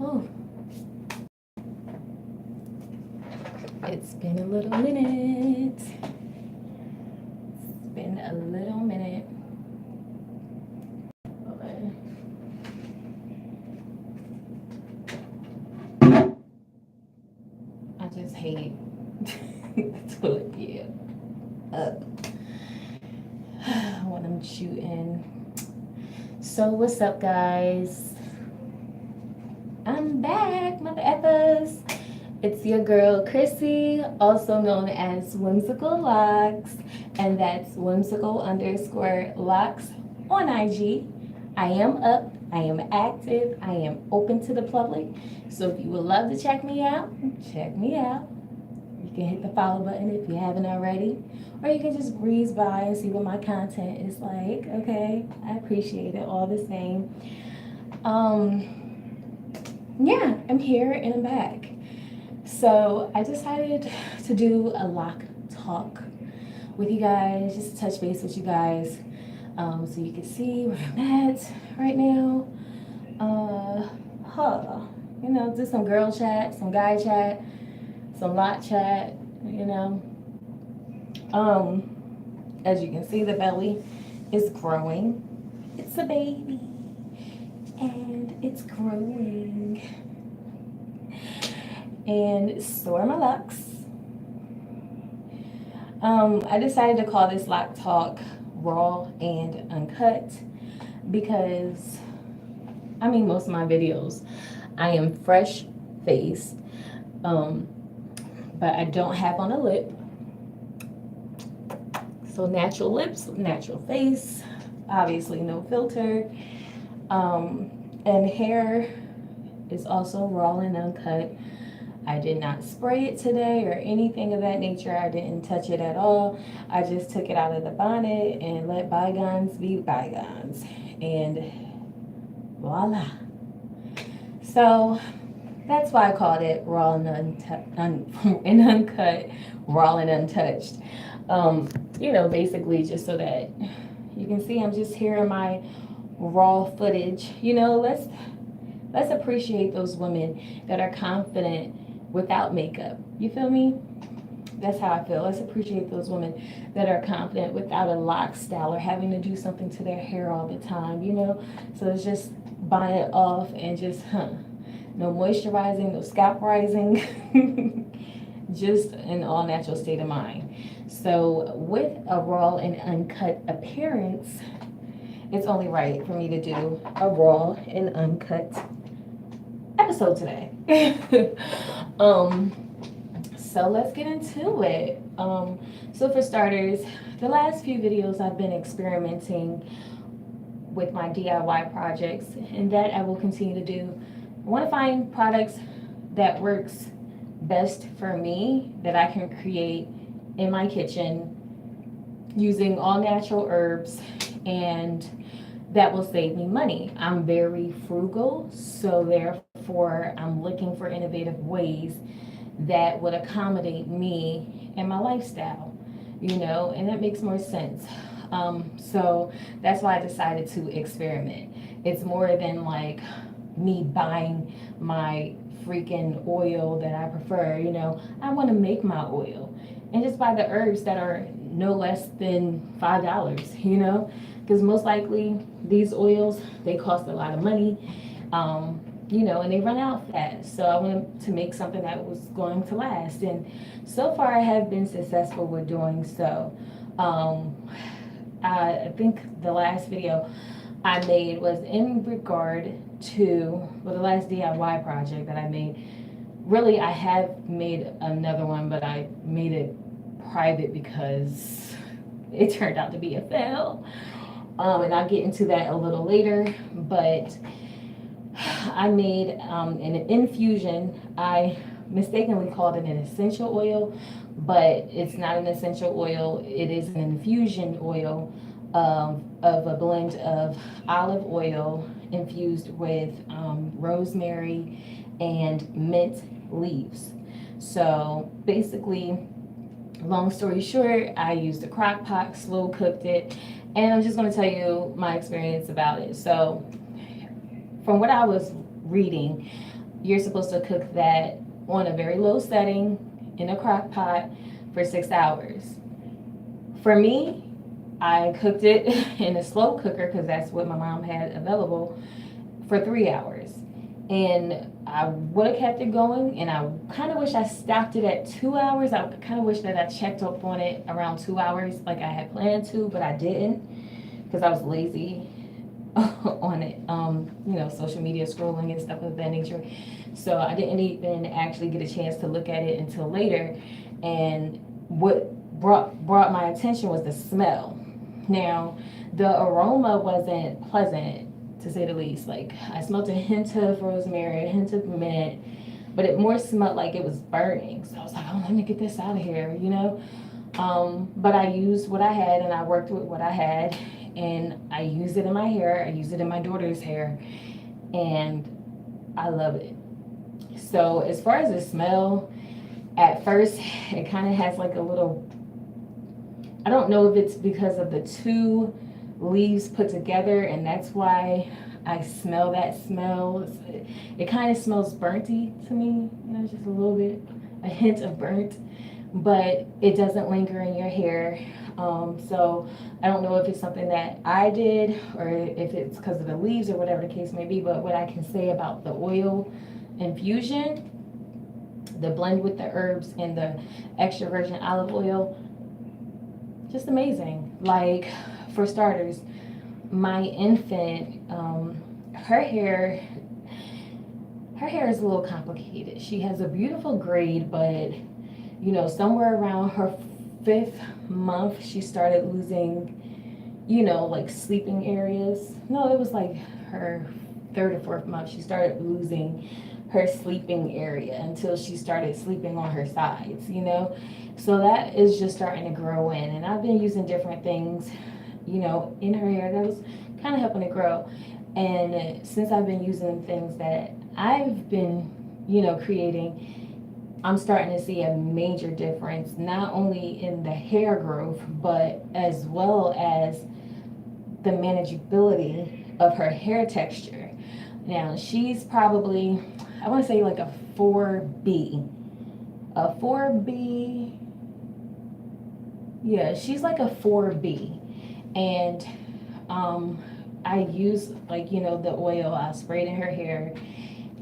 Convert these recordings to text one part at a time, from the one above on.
Oh, it's been a little minute. It's been a little minute. Okay. I just hate to yeah up when I'm shooting. So what's up, guys? I'm back, mother effers. It's your girl Chrissy, also known as Whimsical Locks, and that's whimsical_locks on IG. I am up, I am active, I am open to the public. So if you would love to check me out, check me out. You can hit the follow button if you haven't already, or you can just breeze by and see what my content is like. Okay, I appreciate it all the same. Yeah, I'm here and I'm back. So I decided to do a lock talk with you guys, just to touch base with you guys, so you can see where I'm at right now. You know, do some girl chat, some guy chat, some lock chat. You know, as you can see, the belly is growing. It's a baby, and it's growing. And so are my locks. I decided to call this lock talk raw and uncut because, I mean, most of my videos, I am fresh faced, but I don't have on a lip. So natural lips, natural face, obviously no filter, and hair is also raw and uncut. I did not spray it today or anything of that nature. I didn't touch it at all. I just took it out of the bonnet and let bygones be bygones. And voila. So that's why I called it raw and uncut, raw and untouched. You know, basically just so that you can see I'm just here in my raw footage. You know, let's appreciate those women that are confident without makeup. You feel me? That's how I feel. Let's appreciate those women that are confident without a lock style or having to do something to their hair all the time, you know? So it's just buying it off and just, no moisturizing, no scalp rising, just an all natural state of mind. So with a raw and uncut appearance, it's only right for me to do a raw and uncut episode today. So let's get into it. So for starters, the last few videos I've been experimenting with my DIY projects, and that I will continue to do. I want to find products that works best for me, that I can create in my kitchen using all natural herbs, and that will save me money. I'm very frugal, so therefore I'm looking for innovative ways that would accommodate me and my lifestyle, you know, and that makes more sense. So that's why I decided to experiment. It's more than like me buying my freaking oil that I prefer, you know. I want to make my oil and just buy the herbs that are no less than $5, you know, because most likely these oils, they cost a lot of money, you know, and they run out fast. So I wanted to make something that was going to last, and so far I have been successful with doing so. I think the last video I made was in regard to, well, the last DIY project that I made. Really, I have made another one, but I made it private because it turned out to be a fail. And I'll get into that a little later, but I made an infusion. I mistakenly called it an essential oil, but it's not an essential oil. It is an infusion oil of a blend of olive oil infused with rosemary and mint leaves. So basically, long story short, I used a crock pot, slow cooked it, and I'm just going to tell you my experience about it. So from what I was reading, you're supposed to cook that on a very low setting in a crock pot for 6 hours. For me, I cooked it in a slow cooker because that's what my mom had available for 3 hours. And I would have kept it going, and I kind of wish I stopped it at 2 hours. I kind of wish that I checked up on it around 2 hours like I had planned to, but I didn't because I was lazy on it, social media scrolling and stuff of that nature. So I didn't even actually get a chance to look at it until later. And what brought my attention was the smell. Now, the aroma wasn't pleasant, to say the least. Like, I smelled a hint of rosemary, a hint of mint, but it more smelled like it was burning. So I was like, oh, let me get this out of here, But I used what I had, and I worked with what I had, and I used it in my hair. I used it in my daughter's hair, and I love it. So as far as the smell, at first, it kind of has like a little, I don't know if it's because of the two leaves put together, and that's why I smell that smell. It kind of smells burnty to me, just a little bit, a hint of burnt, but it doesn't linger in your hair. So I don't know if it's something that I did or if it's because of the leaves or whatever the case may be, but what I can say about the oil infusion, the blend with the herbs and the extra virgin olive oil, just amazing. Like, for starters, my infant, her hair is a little complicated. She has a beautiful braid, but somewhere around her 5th month, she started losing, like sleeping areas. No, it was like her 3rd or 4th month, she started losing her sleeping area until she started sleeping on her sides, So that is just starting to grow in. And I've been using different things, in her hair that was kind of helping it grow. And since I've been using things that I've been, creating, I'm starting to see a major difference, not only in the hair growth, but as well as the manageability of her hair texture. Now, she's probably, I want to say like a 4B. A 4B, yeah, she's like a 4B. And I use the oil, I sprayed in her hair.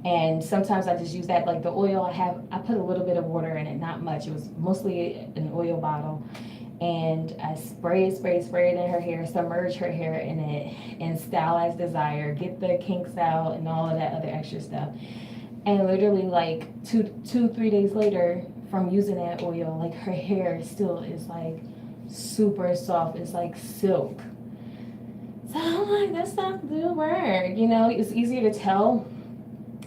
And sometimes I just use that, like the oil I put a little bit of water in it, not much. It was mostly an oil bottle. And I spray it in her hair, submerge her hair in it, and style as desired, get the kinks out and all of that other extra stuff. And literally like 3 days later from using that oil, like her hair still is like super soft. It's like silk. So I'm like, that's not the word. It's easier to tell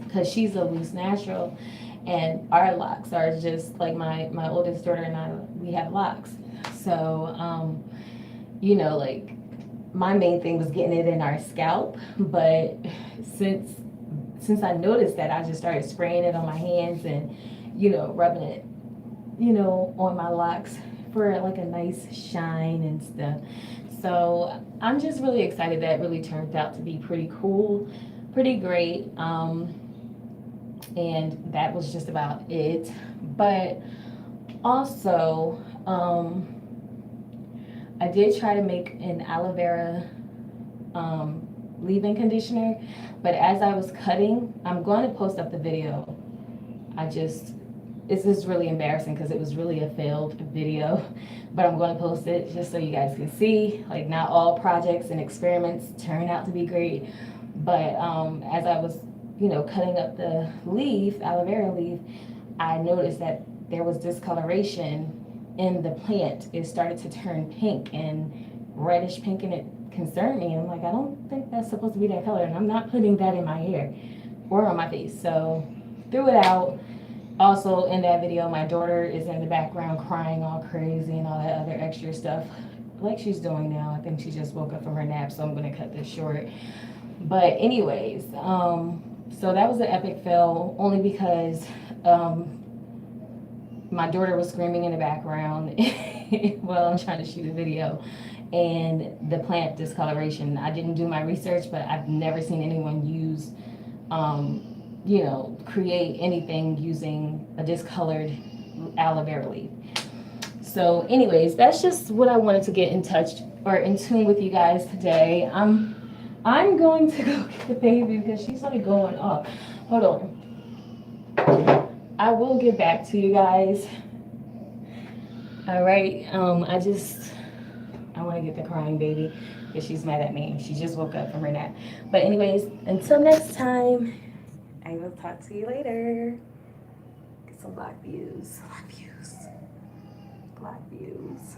because she's a loose natural, and our locks are just like my oldest daughter and I, we have locks. So, like my main thing was getting it in our scalp, but since I noticed that, I just started spraying it on my hands and, rubbing it, on my locks for like a nice shine and stuff. So I'm just really excited. That really turned out to be pretty cool, pretty great. And that was just about it. But also, I did try to make an aloe vera leave-in conditioner, but as I was cutting, I'm going to post up the video. It's just really embarrassing because it was really a failed video, but I'm going to post it just so you guys can see, like, not all projects and experiments turn out to be great. But as I was cutting up the leaf, aloe vera leaf, I noticed that there was discoloration in the plant. It started to turn pink and reddish pink, and it concerned me. I'm like, I don't think that's supposed to be that color, and I'm not putting that in my hair or on my face. So threw it out. Also in that video, my daughter is in the background crying all crazy and all that other extra stuff like she's doing now. I think she just woke up from her nap, so I'm gonna cut this short. But anyways, so that was an epic fail, only because my daughter was screaming in the background while I'm trying to shoot a video, and the plant discoloration. I didn't do my research, but I've never seen anyone use you know, create anything using a discolored aloe vera leaf. So anyways, that's just what I wanted to get in touch or in tune with you guys today. I'm going to go get the baby because she's like going off. Hold on. I will get back to you guys. All right. I want to get the crying baby because she's mad at me. She just woke up from her nap. But anyways, until next time, I will talk to you later. Get some black views. Black views. Black views.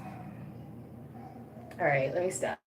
All right, let me stop.